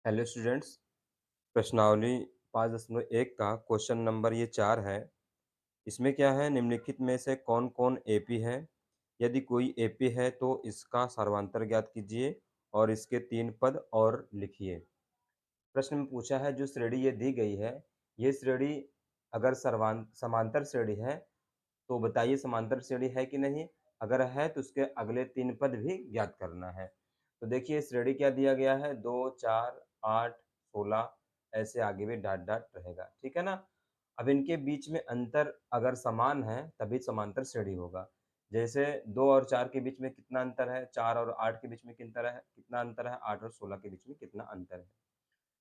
Hello students. प्रश्नावली 5.1 का question number ये 4 है। इसमें क्या है, निम्नलिखित में से कौन-कौन एपी है? यदि कोई एपी है तो इसका सर्वांतर ज्ञात कीजिए और इसके 3 पद और लिखिए। प्रश्न में पूछा है जो श्रेणी ये दी गई है, ये श्रेणी अगर समांतर श्रेणी है तो बताइए समांतर श्रेणी है कि नहीं? अगर है तो उसके अगले 3 पद भी ज्ञात करना है। तो देखिए श्रेणी क्या दिया गया है, 2, 4, 8, 16 ऐसे आगे भी डॉट डॉट रहेगा, ठीक है ना? अब इनके बीच में अंतर अगर समान है तभी समांतर श्रेणी होगा। जैसे 2 और 4 के बीच में कितना अंतर है? 4 और 8 के बीच में कितना अंतर है? 8 और 16 के बीच में कितना अंतर है?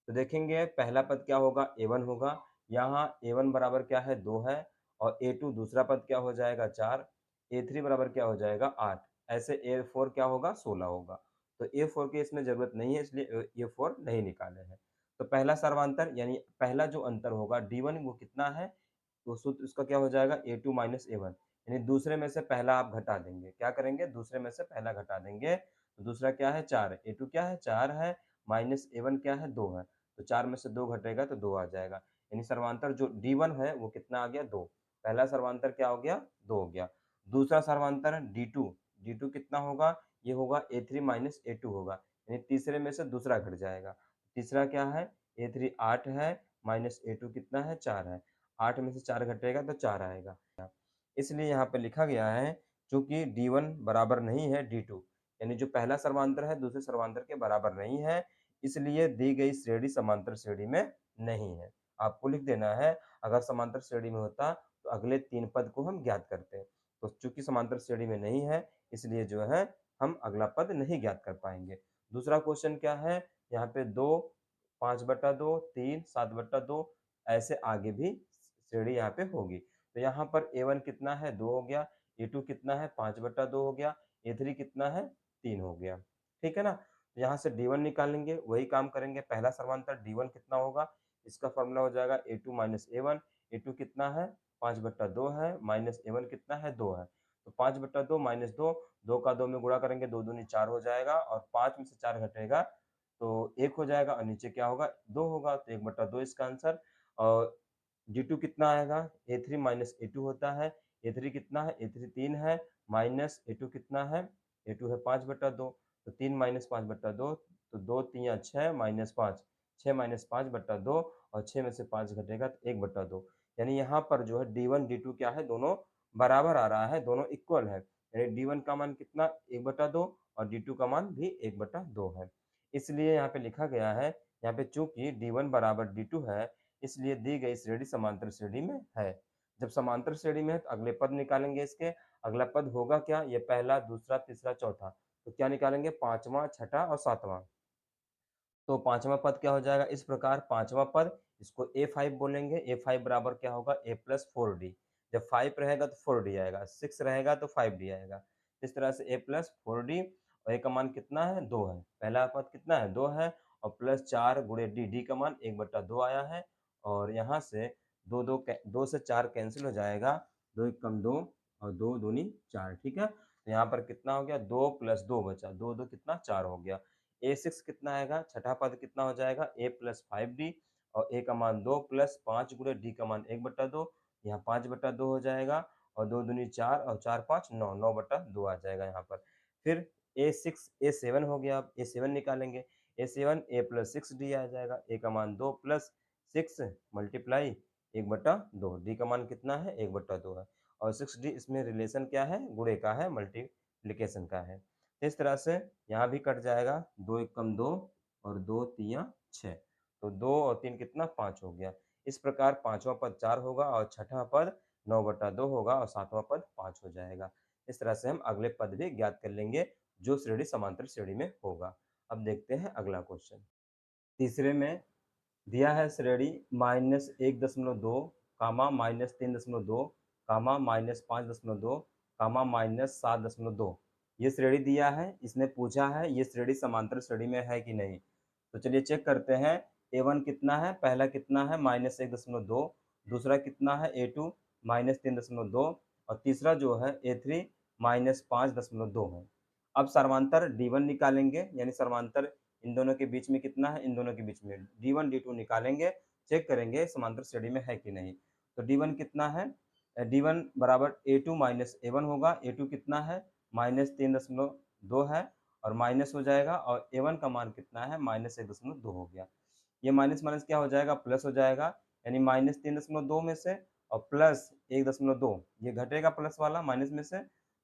तो देखेंगे पहला पद क्या होगा, a1 होगा। यहाँ a1 बराबर क्या है, 2 है। और a2 दूसरा पद क्या हो जाएगा, 4। a3 बराबर क्या हो जाएगा, 8। ऐसे a4 क्या होगा, 16 होगा। तो a4 की इसमें जरूरत नहीं है, इसलिए a4 नहीं निकाले हैं। तो पहला सर्वांतर यानी पहला जो अंतर होगा d1 वो कितना है, तो सूत्र उसका क्या हो जाएगा, a2 माइनस a1। यानी दूसरे में से पहला आप घटा देंगे, क्या करेंगे, दूसरे में से पहला घटा देंगे। तो दूसरा क्या है, 4। a2 क्या है, 4 है, माइनस a1 क्या है, 2 है। तो 4 में से 2 घटेगा तो 2 आ जाएगा। यानी सर्वांतर जो d1 है वो कितना आ गया, 2। पहला सर्वांतर क्या हो गया, 2 हो गया। दूसरा सर्वांतर d2, d2 कितना होगा, ये होगा a3 माइनस a2 होगा। यानी तीसरे में से दूसरा घट जाएगा। तीसरा क्या है, a3 8 है, माइनस a2 कितना है, 4 है। 8 में से 4 घटेगा तो 4 आएगा। इसलिए यहाँ पे लिखा गया है चूंकि d1 बराबर नहीं है d2, यानी जो पहला सर्वांतर है दूसरे सर्वांतर के बराबर नहीं है, इसलिए दी गई श्रेणी समांतर श्रेणी में नहीं है। आपको लिख देना है, अगर समांतर श्रेणी में होता तो अगले 3 पद को हम ज्ञात करते। तो चूंकि समांतर श्रेणी में नहीं है, इसलिए जो है हम अगला पद नहीं ज्ञात कर पाएंगे। दूसरा क्वेश्चन क्या है, यहाँ पे 2, 5/2, 3, 7/2 ऐसे आगे भी श्रेणी यहाँ पे होगी। तो यहाँ पर a1 कितना है, 2 हो गया। a2 कितना है, 5/2 हो गया। a3 कितना है, 3 हो गया। ठीक है ना? तो यहाँ से d1 निकालेंगे, वही काम करेंगे। पहला सर्वांतर d1 कितना होगा, इसका फॉर्मूला हो जाएगा a2 माइनस a1। a2 कितना है, 5/2 है, माइनस a1 कितना है, 2 है। तो 5/2 माइनस 2, 2 का 2 में गुणा करेंगे, 2 दूनी 4 हो जाएगा। और 5 में से 4 घटेगा तो 1 हो जाएगा और नीचे क्या होगा, 2 होगा। तो 1/2 इसका आंसर। और d2 कितना आएगा, a3 माइनस a2 होता है। a3 कितना है, a3 3 है, माइनस a2 कितना है, a2 है 5/2। तो 3 माइनस 5/2, तो 2 3 या 6 माइनस 5, 6 माइनस 5/2 और 6 में से 5 घटेगा तो 1/2। यानी यहाँ पर जो है d1 d2 क्या है, दोनों बराबर आ रहा है, दोनों इक्वल है। यानी d1 का मान कितना, 1/2 और d2 का मान भी 1/2 है। इसलिए यहाँ पे लिखा गया है, यहाँ पे चूंकि d1 बराबर d2 है, इसलिए दी गई श्रेणी समांतर श्रेणी में है। जब समांतर श्रेणी में है तो अगले पद निकालेंगे इसके। अगला पद होगा क्या, ये पहला, दूसरा, तीसरा, चौथा। तो क्या निकालेंगे, पांचवा, छठा और सातवां। तो पांचवा पद क्या हो जाएगा, इस प्रकार पांचवा पद, इसको a5 बोलेंगे। a5 बराबर क्या होगा, a प्लस 4d। जब 5 रहेगा तो 4d आएगा, 6 रहेगा तो 5d आएगा। इस तरह से a प्लस 4d। और a का मान कितना है, 2 है। पहला पद कितना है, 2 है। और प्लस 4 गुणे d, d का मान 1/2 आया है। और यहाँ से 2 से 4 कैंसिल हो जाएगा, 2 एक कम 2 और 2 दूनी 4। ठीक है, तो यहाँ पर कितना हो गया, 2 प्लस 2 बचा, 2 2 कितना, 4 हो गया। a6 कितना आएगा, छठा पद कितना हो जाएगा, a प्लस 5d। और a का मान 2 प्लस 5 गुणे d का मान 1/2। यहाँ 5/2 हो जाएगा। और 2 दूनी 4 और 4 5 9, 9/2 आ जाएगा यहाँ पर। फिर a7 हो गया, अब a7 निकालेंगे। a7 a प्लस 6d आ जाएगा। a का मान 2 प्लस 6 मल्टीप्लाई 1/2, d का मान कितना है, 1/2 है। और 6d इसमें रिलेशन क्या है, गुणे का है, मल्टीप्लिकेशन का है। इस तरह से यहाँ भी कट जाएगा, 2 एक कम 2 और 2 तियां 6। तो 2 और 3 कितना, 5 हो गया। इस प्रकार पांचवा पद 4 होगा और छठा पद 9/2 होगा और सातवां पद 5 हो जाएगा। इस तरह से हम अगले पद भी ज्ञात कर लेंगे जो श्रेणी समांतर श्रेणी में होगा। अब देखते हैं अगला क्वेश्चन। तीसरे में दिया है श्रेणी -1.2 कामा -3.2 कामा -5.2 कामा -7.2। ये श्रेणी दिया है, इसने पूछा है ये श्रेणी समांतर श्रेणी में है कि नहीं। तो चलिए चेक करते हैं। a1 कितना है, पहला कितना है, -1.2। दूसरा कितना है, a2 -3.2। और तीसरा जो है a3 -5.2 है। अब सर्वांतर d1 निकालेंगे, यानी सर्वांतर इन दोनों के बीच में कितना है, इन दोनों के बीच में D1 D2 निकालेंगे, चेक करेंगे समांतर श्रेणी में है कि नहीं। तो D1 कितना है, D1 बराबर A2 माइनस A1 होगा। A2 कितना है, -3.2 है और माइनस हो जाएगा, और A1 का मान कितना है, -1.2 हो गया। ये माइनस माइनस क्या हो जाएगा, प्लस हो जाएगा, यानी -3.2 में से और प्लस 1.2, ये घटेगा प्लस वाला माइनस में से,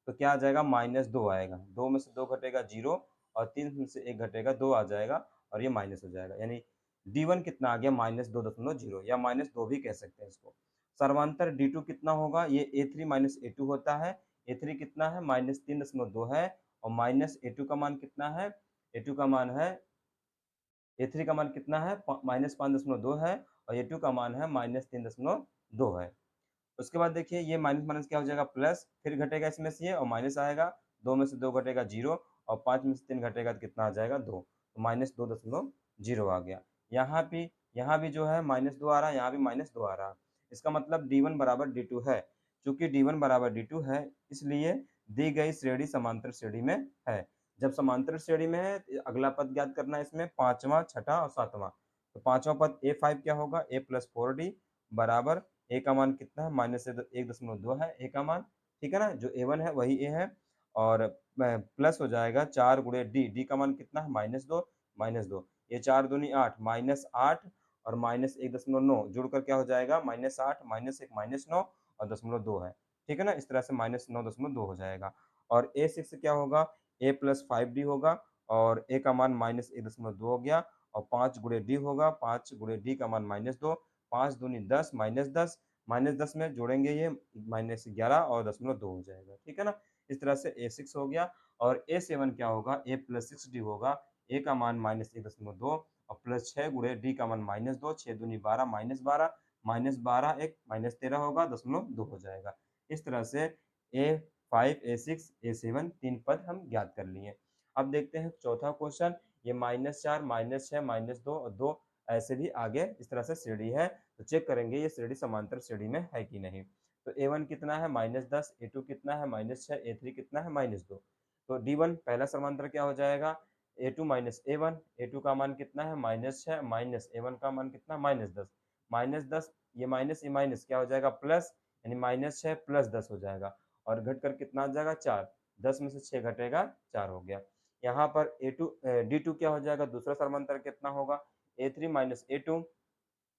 तो क्या आ जाएगा, -2 आएगा। 2 में से 2 घटेगा 0 और 3 में से 1 घटेगा 2 आ जाएगा और ये माइनस हो जाएगा, यानी D1 कितना आ गया, -2.0 या -2 भी कह सकते हैं इसको। सर्वांतर D2 कितना होगा, ये A3 माइनस A2 होता है। A3 कितना है, -3.2 है और माइनस A2 का मान कितना है, A2 का मान है, A3 का मान कितना है, -5.2 है और A2 का मान है -3.2 है। उसके बाद देखिए ये माइनस माइनस क्या हो जाएगा, प्लस, फिर घटेगा इसमें से ये और माइनस आएगा, 2 में से 2 घटेगा 0 और 5 में से 3 घटेगा तो कितना आ जाएगा, 2, तो -2.0 आ गया। यहाँ भी जो है -2 आ रहा है, यहाँ भी -2 आ रहा है। इसका मतलब D1 बराबर D2 है। चूंकि D1 बराबर D2 है, इसलिए दी गई श्रेणी समांतर श्रेणी में है। जब समांतर श्रेणी में है तो अगला पद ज्ञात करना है, इसमें पांचवा, छठा और सातवां। तो पांचवा पद A5 क्या होगा, A+4D बराबर ए का मान कितना है, -1.2 है ए का मान, ठीक है ना, जो A1 है वही ए है, और प्लस हो जाएगा 4 गुणे डी, डी का मान कितना है, -2, ये 4 दूनी 8, -8 और -1.9 जुड़कर क्या हो जाएगा, -8 -1 -9 और 0.2 है, ठीक है ना, इस तरह से -9.2 हो जाएगा। और A6 क्या होगा, A+5D होगा और ए का मान -1.2 हो गया और 5 गुणे डी होगा, 5 गुणे डी का मान -2, 5 दूनी 10, -10 में जोड़ेंगे ये -11 और 0.2 हो जाएगा, ठीक है ना। इस तरह से A6 हो गया। और A7 क्या होगा, A+6D होगा, ए का मान -1.2 और प्लस 6 गुणे डी का मान -2, 6 दूनी 12, -12, -12 एक -13 होगा, 0.2 हो जाएगा। इस तरह से A5, A6, A7 तीन पद हम ज्ञात कर लिए। अब देखते हैं चौथा क्वेश्चन, ये -4, -6, -2 और 2 ऐसे भी आगे इस तरह से श्रेणी है, तो चेक करेंगे ये श्रेणी समांतर श्रेणी में है कि नहीं। तो A1 कितना है, -10, A2 कितना है, -6, A3 कितना है, -2। तो D1 पहला समांतर क्या हो जाएगा, A2 माइनस A1, A2 का मान कितना है, -6, माइनस A1 का मान कितना, -10, -10, ये माइनस क्या हो जाएगा, प्लस, यानी -6 प्लस 10 हो जाएगा और घट कर कितना आ जाएगा, 4, 10 में से 6 घटेगा 4 हो गया। यहाँ पर D2 क्या हो जाएगा, दूसरा समांतर कितना होगा, A3 माइनस A2,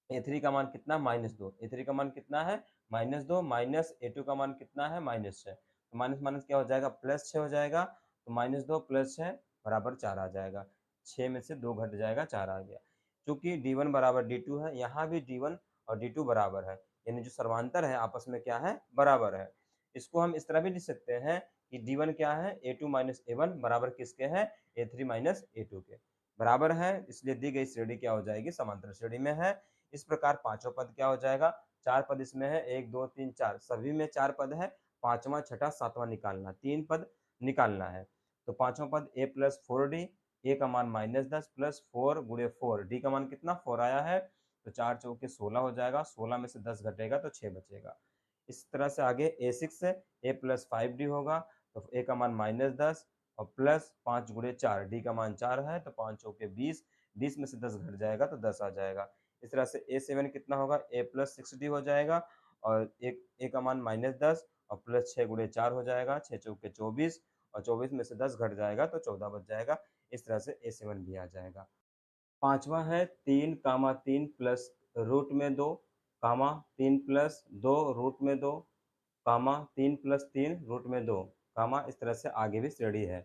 A3 का मान कितना, -2, A3 का मान कितना है, -2 माइनस A2 का मान कितना है, -6, तो माइनस माइनस क्या हो जाएगा, +6 हो जाएगा, तो -2 + 6 बराबर 4 आ जाएगा, 6 में से 2 घट जाएगा, 4 आ गया। चूंकि D1 बराबर D2 है, यहाँ भी D1 और D2 बराबर है, यानी जो सर्वांतर है आपस में क्या है, बराबर है। इसको हम इस तरह भी लिख सकते हैं कि D1 क्या है, A2 माइनस A1 बराबर किसके है, A3 माइनस A2 के बराबर है, इसलिए दी गई श्रेणी क्या हो जाएगी, समांतर श्रेणी में है। इस प्रकार पांचवा पद क्या हो जाएगा, 4 पद इसमें है, 1 2 3 4, सभी में 4 पद है, पांचवा छठा सातवां निकालना, 3 पद निकालना है। तो पांचवा पद A+4D, ए का मान -10 प्लस 4 गुणे 4, डी का मान कितना, 4 आया है, तो 4 चौके 16 हो जाएगा, 16 में से 10 घटेगा तो 6 बचेगा। इस तरह से आगे A6 है, A+5D होगा, तो ए का मान -10 और प्लस 5 गुणे 4, डी का मान 4 है, तो 5 चौके 20, 20 में से 10 घट जाएगा तो 10 आ जाएगा। इस तरह से A7 कितना होगा, A+6D हो जाएगा और ए का मान -10 और प्लस 6 गुणे 4 हो जाएगा, 6 चौके 24 और 24 में से 10 घट जाएगा तो 14 बच जाएगा। इस तरह से A7 भी आ जाएगा। पांचवा है 3, प्लस रूट में 2, 3 प्लस 2 रूट में 2, 3 प्लस 3 रूट में 2, इस तरह से आगे भी श्रेणी है।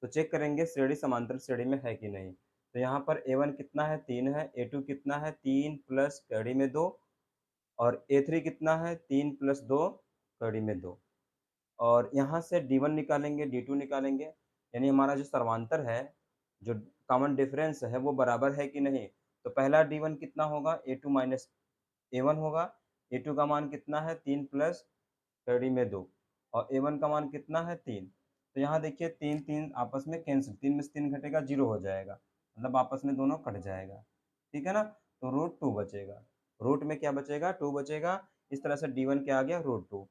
तो चेक करेंगे श्रेणी समांतर श्रेणी में है कि नहीं। तो यहाँ पर A1 कितना है, 3 है, A2 कितना है, 3 प्लस कड़ी में 2 और A3 कितना है, 3 प्लस 2 कड़ी में 2 और यहाँ से D1 निकालेंगे, D2 निकालेंगे, यानी हमारा जो सर्वांतर है, जो कॉमन डिफरेंस है वो बराबर है कि नहीं। तो पहला D1 कितना होगा, A2 माइनस A1 होगा, A2 का मान कितना है, 3 प्लस कड़ी में 2 और A1 का मान कितना है, 3। तो यहाँ देखिए 3 3 आपस में कैंसिल, 3 में से 3 घटेगा 0 हो जाएगा, मतलब आपस में दोनों कट जाएगा, ठीक है ना। तो रूट 2 बचेगा, रूट में क्या बचेगा, 2 बचेगा। इस तरह से D1 क्या आ गया, रूट 2।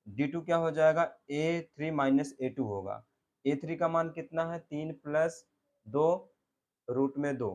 D2 क्या हो जाएगा, A3 माइनस A2 होगा, A3 का मान कितना है, 3 प्लस 2 रूट में 2,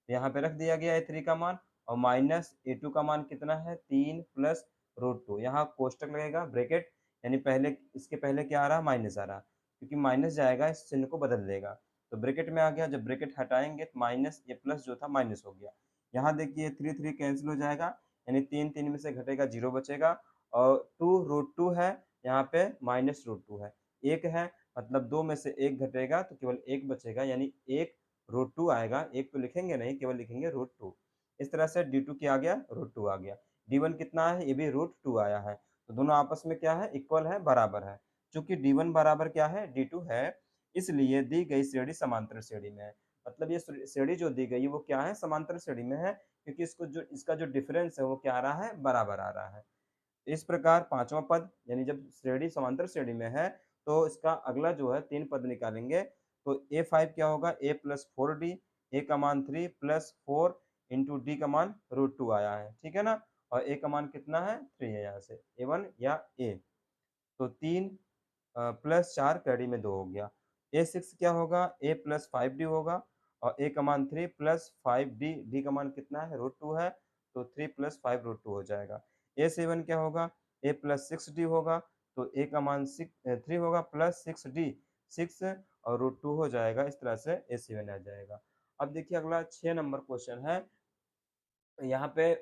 यहाँ पे रख दिया गया ए3 का मान, और माइनस ए2 का मान कितना है 3 प्लस रूट 2, यहाँ कोष्टक लगेगा ब्रैकेट, यानी पहले इसके पहले क्या आ रहा है माइनस आ रहा, क्योंकि माइनस जाएगा इस चिन्ह को बदल देगा, तो ब्रैकेट में आ गया, जब ब्रैकेट हटाएंगे तो माइनस ये प्लस जो था माइनस हो गया। यहाँ देखिए 3 3 कैंसिल हो जाएगा, यानी 3 3 में से घटेगा 0 बचेगा, और 2 रूट 2 है, यहाँ पे माइनस रूट 2 है, 1 है, मतलब 2 में से 1 घटेगा तो केवल 1 बचेगा, यानी 1 रूट 2 आएगा, 1 तो लिखेंगे नहीं, केवल लिखेंगे रूट 2। इस तरह से D2 क्या आ गया, रूट 2 आ गया। D1 कितना है, ये भी रूट 2 आया है, तो दोनों आपस में क्या है, इक्वल है, बराबर है। चूंकि D1 बराबर क्या है, D2 है, इसलिए दी गई श्रेणी समांतर श्रेणी में है। मतलब ये श्रेणी जो दी गई है वो क्या है, समांतर श्रेणी में है, क्योंकि इसका जो डिफरेंस है वो क्या आ रहा है, बराबर आ रहा है। इस प्रकार पांचवा पद, यानी जब श्रेणी समांतर श्रेणी में है तो इसका अगला जो है 3 पद निकालेंगे, तो A5 क्या होगा, a प्लस 4D, a का मान 3 प्लस 4 इंटू डी का मान रूट 2 आया है, ठीक है ना, और a का मान कितना है 3 है, यहाँ से A1 या a, तो 3 प्लस 4 कैडी में 2 हो गया। A6 क्या होगा, a प्लस 5D होगा, और a का मान 3 प्लस 5D, डी का मान कितना है रूट 2 है, तो 3 प्लस 5 रूट 2 हो जाएगा। A7 क्या होगा, a प्लस 6D होगा, तो a का मान 3 होगा प्लस 6D, 6 और रूट 2 हो जाएगा, इस तरह से A7 आ जाएगा। अब देखिए अगला 6 नंबर क्वेश्चन है, यहाँ पे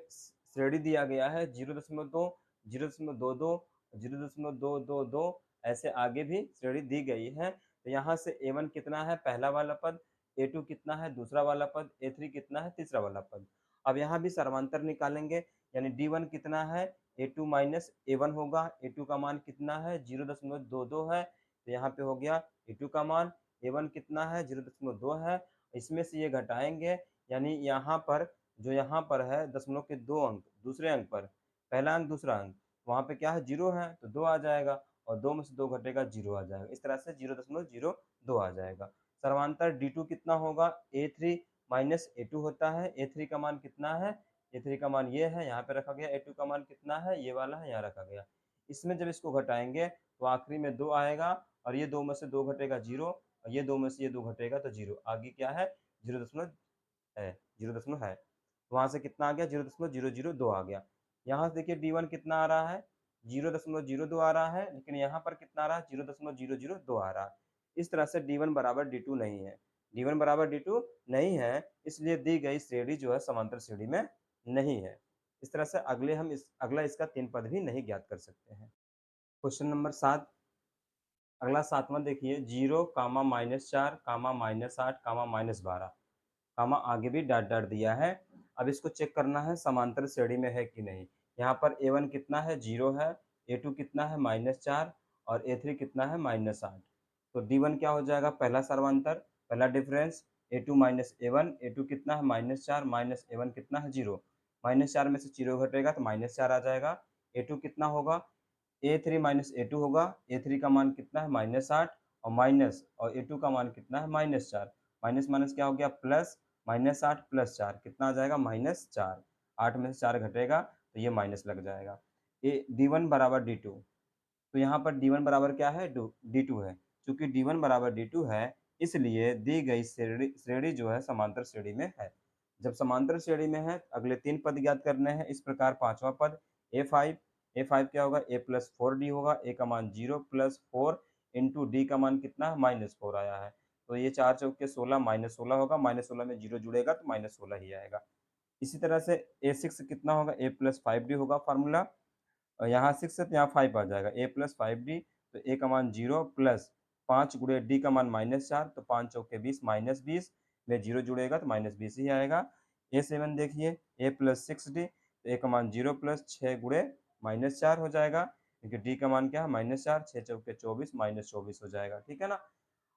श्रेणी दिया गया है 0.2, 0.22, 0.222, ऐसे आगे भी श्रेणी दी गई है, तो यहाँ से A1 कितना है पहला वाला पद, A2 कितना है दूसरा वाला पद, A3 कितना है तीसरा वाला पद। अब यहाँ भी सर्वांतर निकालेंगे, यानी D1 कितना है, A2 माइनस A1 होगा, A2 का मान कितना है 0.22 है, तो यहाँ पे हो गया A2 का मान, A1 कितना है 0.2 है, इसमें से ये घटाएंगे, यानी यहाँ पर जो यहाँ पर है दशमलव के 2 अंक, दूसरे अंक पर पहला अंक दूसरा अंक, वहाँ पे क्या है 0 है तो 2 आ जाएगा, और 2 में से 2 घटेगा 0 आ जाएगा, इस तरह से 0.02 आ जाएगा। सर्वांतर D2 कितना होगा, A3 माइनस A2 होता है, A3 का मान कितना है, A3 का मान ये है, यहाँ पे रखा गया, A2 का मान कितना है, ये वाला है, यहाँ रखा गया। इसमें जब इसको घटाएंगे तो आखिरी में 2 आएगा, और ये 2 में से 2 घटेगा 0, और ये 2 में से ये 2 घटेगा तो 0, आगे क्या है 0 है, 0 है, वहां से कितना आ गया 0.002 आ गया। यहाँ से देखिए D1 कितना आ रहा है 0.02 आ रहा है, लेकिन यहाँ पर कितना आ रहा है 0.002 आ रहा है, इस तरह से D1 बराबर D2 नहीं है, D1 बराबर D2 नहीं है, इसलिए दी गई श्रेणी जो है समांतर श्रेणी में नहीं है। इस तरह से अगला इसका 3 पद भी नहीं ज्ञात कर सकते हैं। क्वेश्चन नंबर 7, अगला 7वां देखिए, 0 कामा -4 कामा -8 कामा -12, कामा आगे भी डॉट डॉट दिया है। अब इसको चेक करना है समांतर श्रेणी में है कि नहीं। यहाँ पर A1 कितना है 0 है, A2 कितना है -4, और A3 कितना है -8, तो D1 क्या हो जाएगा पहला सर्वांतर, पहला difference, A2 minus A1, A2 कितना है -4 माइनस A1 कितना है 0, -4 में से 0 घटेगा तो -4 आ जाएगा। A2 कितना होगा, A3 माइनस A2 होगा, A3 का मान कितना है -8, और माइनस, और A2 का मान कितना है -4, माइनस माइनस क्या हो गया प्लस, -8 प्लस 4 कितना आ जाएगा -4, 8 में से 4 घटेगा तो ये माइनस लग जाएगा। ये D1 बराबर D2, तो यहाँ पर D1 बराबर क्या है D2 है, चूंकि D1 बराबर D2 है इसलिए दी गई श्रेणी जो है समांतर श्रेणी में है। जब समांतर श्रेणी में है अगले 3 पद ज्ञात करने हैं, इस प्रकार पांचवा पद A5 क्या होगा, a प्लस 4D होगा, a का मान 0 प्लस 4 इंटू डी का मान कितना है -4 आया है, तो ये 4 चौके 16 -16 होगा, -16 में 0 जुड़ेगा तो -16 ही आएगा। इसी तरह से A6 कितना होगा, a प्लस 5D होगा फार्मूला, और यहाँ 6 है तो यहाँ 5 आ जाएगा, a प्लस 5D, तो a का मान 0 प्लस 5 गुणे d का मान -4, तो 5 चौके 20 -20 में 0 जुड़ेगा तो -20 ही आएगा। A7 देखिए a प्लस 6D, तो a का मान 0 प्लस 6 गुणे -4 हो जाएगा, क्योंकि d का मान क्या है -4, 6 चौके 24 -24 हो जाएगा, ठीक है ना।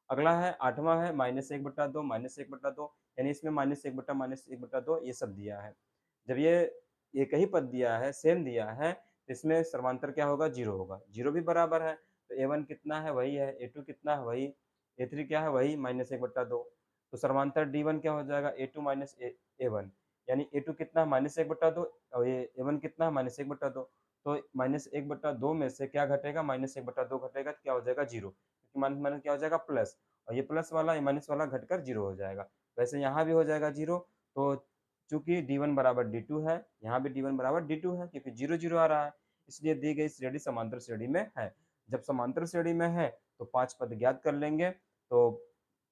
अगला है 8वां है -1/2, -1/2, यानी इसमें -1/-1/2 ये सब दिया है। जब ये एक ही पद दिया है, सेम दिया है, तो इसमें सर्वांतर क्या होगा 0 होगा, 0 भी बराबर है, तो A1 कितना है वही है, A2 कितना है वही, A3 क्या है वही -1/2, तो सर्वांतर D1 क्या हो जाएगा A2 माइनस A1, यानी A2 कितना है -1/2, और ये A1 कितना है -1/2, तो -1/2 में से क्या घटेगा -1/2 घटेगा तो क्या हो जाएगा 0, क्योंकि माइनस माइनस क्या हो जाएगा प्लस, और ये प्लस वाला ये माइनस वाला घटकर 0 हो जाएगा, वैसे यहाँ भी हो जाएगा 0, तो चूँकि D1 बराबर D2 है, यहाँ भी D1 बराबर D2 है क्योंकि 0, 0 आ रहा है, इसलिए दी गई श्रेणी समांतर श्रेणी में है। जब समांतर श्रेणी में है, तो 5 पद ज्ञात कर लेंगे, तो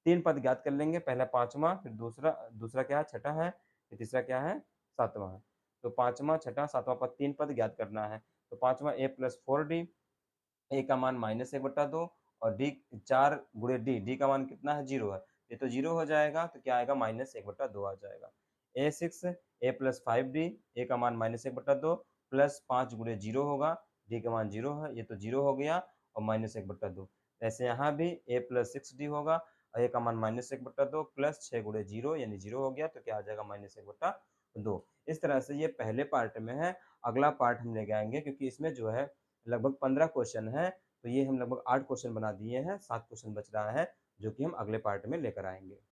3 पद ज्ञात कर लेंगे, पहला 5वाँ, फिर दूसरा दूसरा क्या है, छठा है, फिर तीसरा क्या है, 7वाँ है। तो 5वाँ, छठा, 7वाँ पद 3 पद ज्ञात करना है। तो 5वाँ a + 4d, a का मान -1/2 और d 4 गुणे d का मान कितना है, 0 है। ये तो 0 हो जाएगा, तो क्या आएगा, -1/2 आ जाएगा। a6 a + 5d, a का मान -1/2 प्लस 5 गुणे 0 होगा, d का मान 0 है, ये तो 0 हो गया और -1/2। ऐसे यहाँ भी a + 6d होगा और a का मान -1/2 प्लस 6 गुणे 0 यानी 0 हो गया, तो क्या आ जाएगा, -1/2। इस तरह से ये पहले पार्ट में है। अगला पार्ट हम लेके आएँगे क्योंकि इसमें जो है लगभग 15 क्वेश्चन है, तो ये हम लगभग 8 क्वेश्चन बना दिए हैं, 7 क्वेश्चन बच रहा है, जो कि हम अगले पार्ट में लेकर आएँगे।